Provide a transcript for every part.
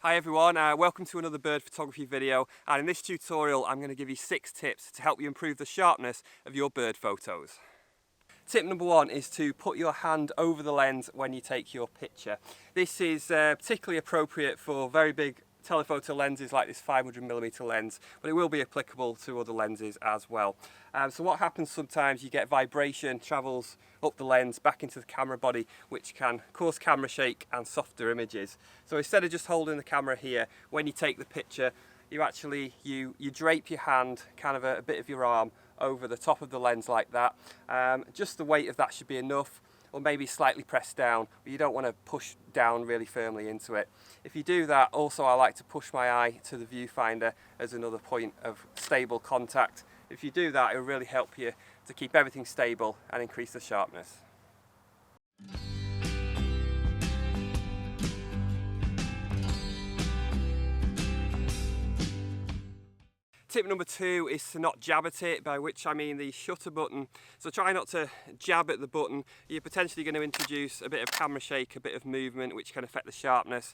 Hi everyone, welcome to another bird photography video, and in this tutorial I'm going to give you 6 tips to help you improve the sharpness of your bird photos. Tip number 1 is to put your hand over the lens when you take your picture. This is particularly appropriate for very big telephoto lenses like this 500mm lens, but it will be applicable to other lenses as well. So what happens sometimes, you get vibration, travels up the lens back into the camera body, which can cause camera shake and softer images. So instead of just holding the camera here, when you take the picture, you actually you drape your hand, kind of a bit of your arm over the top of the lens like that. Just the weight of that should be enough, or maybe slightly pressed down, but you don't want to push down really firmly into it. If you do that, also I like to push my eye to the viewfinder as another point of stable contact. If you do that, it will really help you to keep everything stable and increase the sharpness. Tip number 2 is to not jab at it, by which I mean the shutter button. So try not to jab at the button. You're potentially going to introduce a bit of camera shake, a bit of movement, which can affect the sharpness.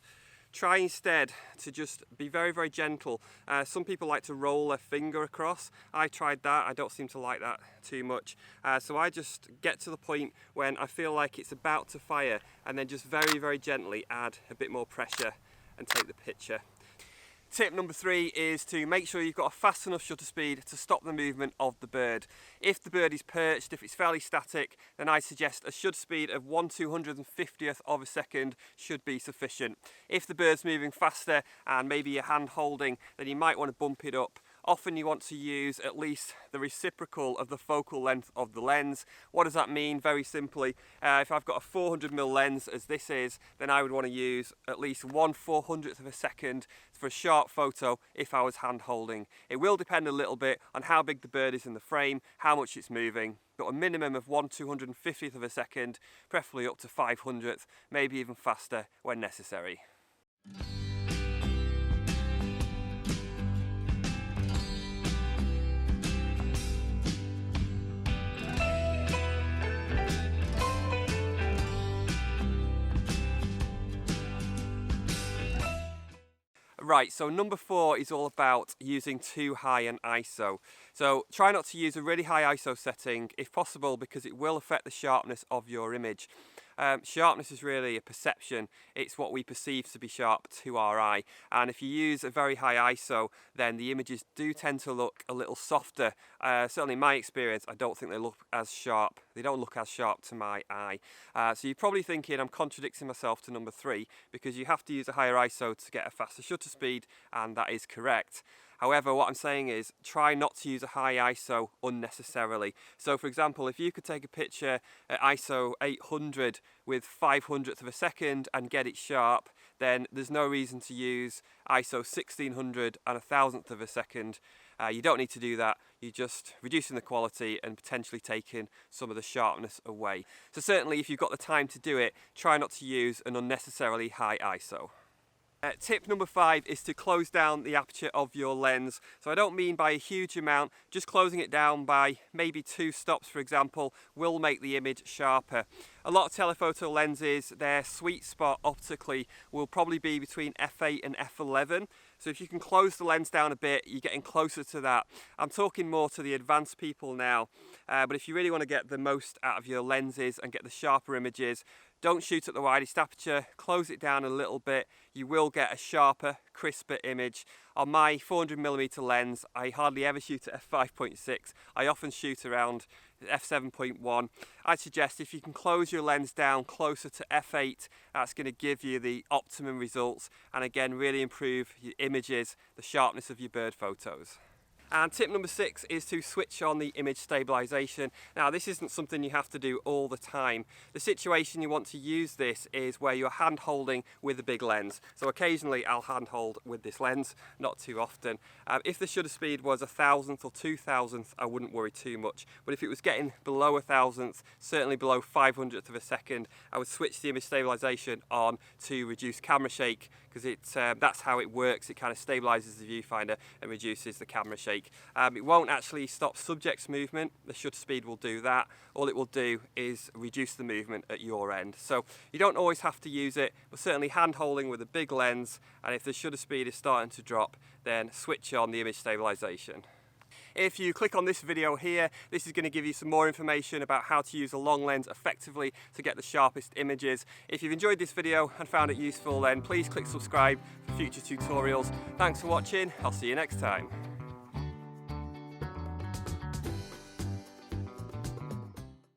Try instead to just be very, very gentle. Some people like to roll their finger across. I tried that, I don't seem to like that too much. So I just get to the point when I feel like it's about to fire, and then just very, very gently add a bit more pressure and take the picture. Tip number 3 is to make sure you've got a fast enough shutter speed to stop the movement of the bird. If the bird is perched, if it's fairly static, then I suggest a shutter speed of 1/250th of a second should be sufficient. If the bird's moving faster and maybe you're hand holding, then you might want to bump it up. Often you want to use at least the reciprocal of the focal length of the lens. What does that mean? Very simply, if I've got a 400mm lens, as this is, then I would want to use at least 1/400th of a second for a sharp photo if I was hand holding. It will depend a little bit on how big the bird is in the frame, how much it's moving, but a minimum of 1/250th of a second, preferably up to 500th, maybe even faster when necessary. Right, so number 4 is all about using too high an ISO. So try not to use a really high ISO setting if possible, because it will affect the sharpness of your image. Sharpness is really a perception. It's what we perceive to be sharp to our eye, and if you use a very high ISO, then the images do tend to look a little softer. Certainly in my experience, I don't think they look as sharp. They don't look as sharp to my eye. So you're probably thinking I'm contradicting myself to number 3, because you have to use a higher ISO to get a faster shutter speed, and that is correct. However, what I'm saying is try not to use a high ISO unnecessarily. So for example, if you could take a picture at ISO 800 with 500th of a second and get it sharp, then there's no reason to use ISO 1600 and 1000th of a second. You don't need to do that. You're just reducing the quality and potentially taking some of the sharpness away. So certainly if you've got the time to do it, try not to use an unnecessarily high ISO. Tip number 5 is to close down the aperture of your lens. So I don't mean by a huge amount, just closing it down by maybe 2 stops, for example, will make the image sharper. A lot of telephoto lenses, their sweet spot optically will probably be between f8 and f11. So if you can close the lens down a bit, you're getting closer to that. I'm talking more to the advanced people now, but if you really want to get the most out of your lenses and get the sharper images, don't shoot at the widest aperture, close it down a little bit. You will get a sharper, crisper image. On my 400mm lens, I hardly ever shoot at f5.6. I often shoot around f7.1. I'd suggest if you can close your lens down closer to f8, that's going to give you the optimum results, and again really improve your images, the sharpness of your bird photos. And tip number 6 is to switch on the image stabilization. Now this isn't something you have to do all the time. The situation you want to use this is where you're hand holding with a big lens. So occasionally I'll hand hold with this lens, not too often. If the shutter speed was 1,000th or 2,000th, I wouldn't worry too much. But if it was getting below 1,000th, certainly below 500th of a second, I would switch the image stabilization on to reduce camera shake, because that's how it works. It kind of stabilizes the viewfinder and reduces the camera shake. speak. It won't actually stop subject's movement. The shutter speed will do that. All it will do is reduce the movement at your end. So you don't always have to use it, but certainly hand holding with a big lens, and if the shutter speed is starting to drop, then switch on the image stabilization. If you click on this video here, this is going to give you some more information about how to use a long lens effectively to get the sharpest images. If you've enjoyed this video and found it useful, then please click subscribe for future tutorials. Thanks for watching. I'll see you next time.